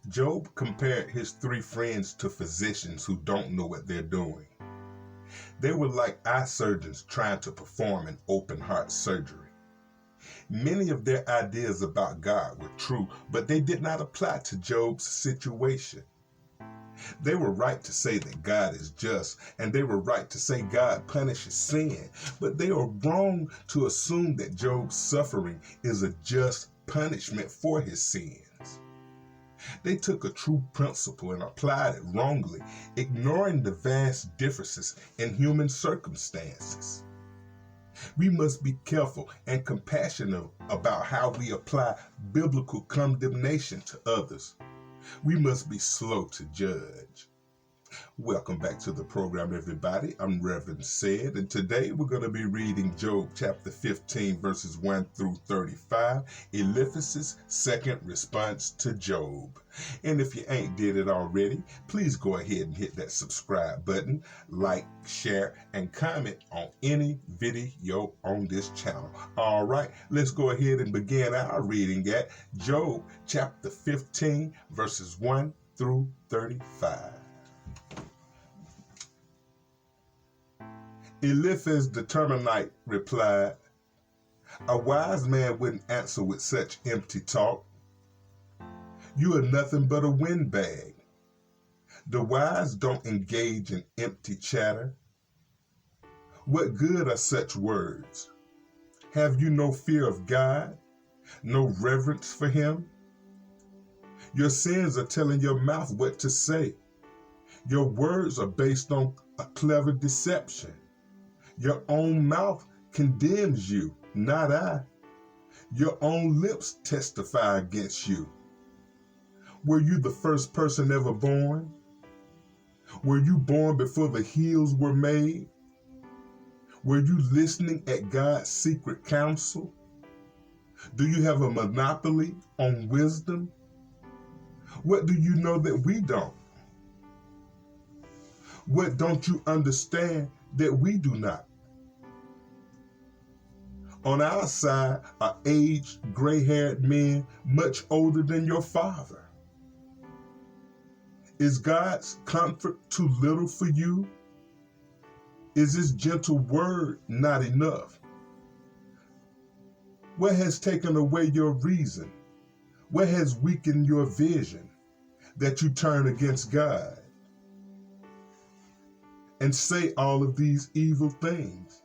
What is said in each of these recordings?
Job compared his three friends to physicians who don't know what they're doing. They were like eye surgeons trying to perform an open heart surgery. Many of their ideas about God were true, but they did not apply to Job's situation. They were right to say that God is just, and they were right to say God punishes sin, but they are wrong to assume that Job's suffering is a just punishment for his sins. They took a true principle and applied it wrongly, ignoring the vast differences in human circumstances. We must be careful and compassionate about how we apply biblical condemnation to others. We must be slow to judge. Welcome back to the program, everybody. I'm Reverend Said, and today we're going to be reading Job chapter 15, verses 1 through 35, Eliphaz's second response to Job. And if you ain't did it already, please go ahead and hit that subscribe button, like, share, and comment on any video on this channel. All right, let's go ahead and begin our reading at Job chapter 15, verses 1 through 35. Eliphaz the Temanite replied, "A wise man wouldn't answer with such empty talk. You are nothing but a windbag. The wise don't engage in empty chatter. What good are such words? Have you no fear of God, no reverence for him? Your sins are telling your mouth what to say. Your words are based on a clever deception. Your own mouth condemns you, not I. Your own lips testify against you. Were you the first person ever born? Were you born before the hills were made? Were you listening at God's secret counsel? Do you have a monopoly on wisdom? What do you know that we don't? What don't you understand that we do not? On our side are aged, gray-haired men much older than your father. Is God's comfort too little for you? Is his gentle word not enough? What has taken away your reason? What has weakened your vision that you turn against God and say all of these evil things?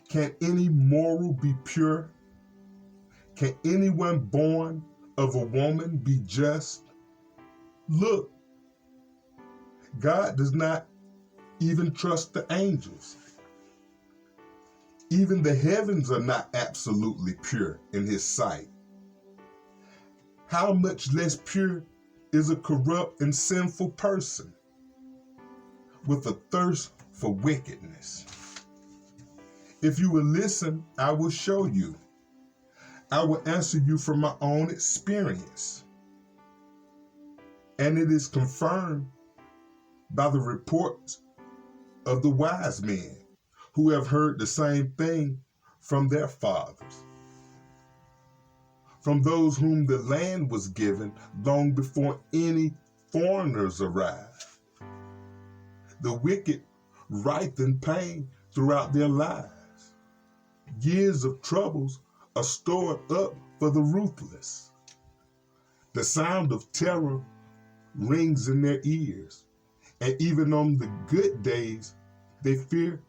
Can any moral be pure? Can anyone born of a woman be just? Look, God does not even trust the angels. Even the heavens are not absolutely pure in his sight. How much less pure is a corrupt and sinful person with a thirst for wickedness? If you will listen, I will show you. I will answer you from my own experience. And it is confirmed by the reports of the wise men who have heard the same thing from their fathers, from those whom the land was given long before any foreigners arrived. The wicked writhe in pain throughout their lives. Years of troubles are stored up for the ruthless. The sound of terror rings in their ears, and even on the good days, they fear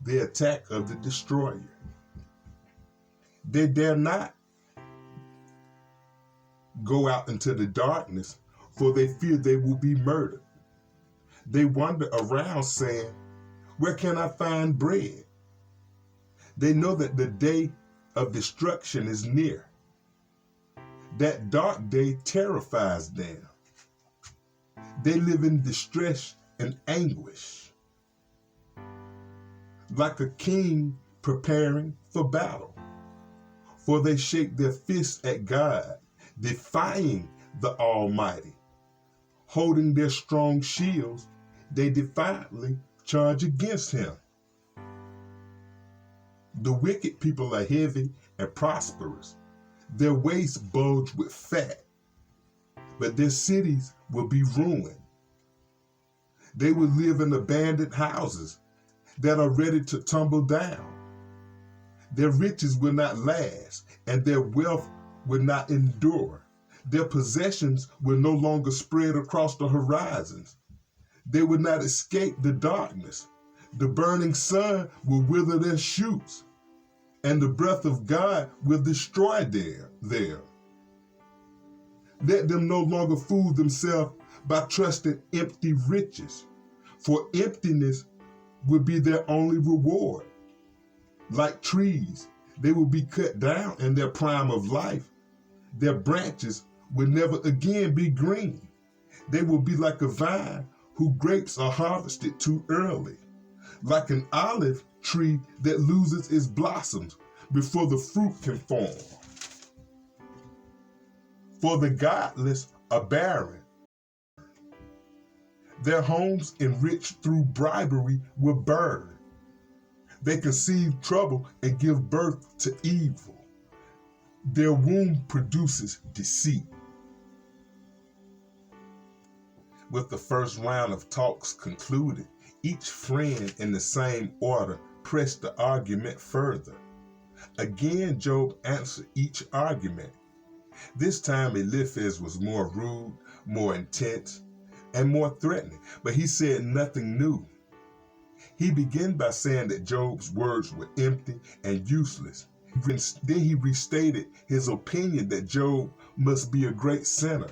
the attack of the destroyer. They dare not go out into the darkness, for they fear they will be murdered. They wander around saying, "Where can I find bread?" They know that the day of destruction is near. That dark day terrifies them. They live in distress and anguish, like a king preparing for battle. For they shake their fists at God, defying the Almighty. Holding their strong shields, they defiantly charge against him. The wicked people are heavy and prosperous. Their waists bulge with fat. but their cities will be ruined. They will live in abandoned houses that are ready to tumble down. Their riches will not last, and their wealth will not endure. Their possessions will no longer spread across the horizons. They will not escape the darkness. The burning sun will wither their shoots, and the breath of God will destroy them. Let them no longer fool themselves by trusting empty riches, for emptiness will be their only reward. Like trees, they will be cut down in their prime of life. Their branches will never again be green. They will be like a vine whose grapes are harvested too early, like an olive tree that loses its blossoms before the fruit can form. For the godless are barren. Their homes enriched through bribery will burn. They conceive trouble and give birth to evil. Their womb produces deceit. With the first round of talks concluded, each friend in the same order pressed the argument further. Again, Job answered each argument. This time Eliphaz was more rude, more intense, and more threatening, but he said nothing new. He began by saying that Job's words were empty and useless. Then he restated his opinion that Job must be a great sinner.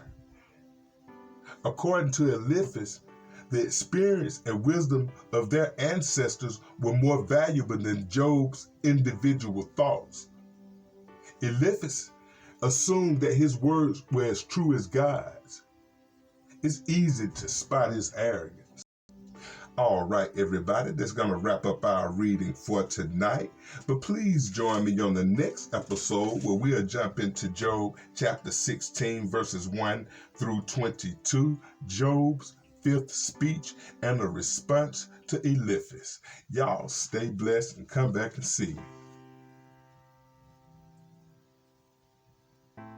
According to Eliphaz, the experience and wisdom of their ancestors were more valuable than Job's individual thoughts. Eliphaz assumed that his words were as true as God's. It's easy to spot his arrogance. All right, everybody, that's going to wrap up our reading for tonight. But please join me on the next episode where we'll jump into Job chapter 16, verses 1 through 22, Job's fifth speech and a response to Eliphaz. Y'all stay blessed and come back and see me.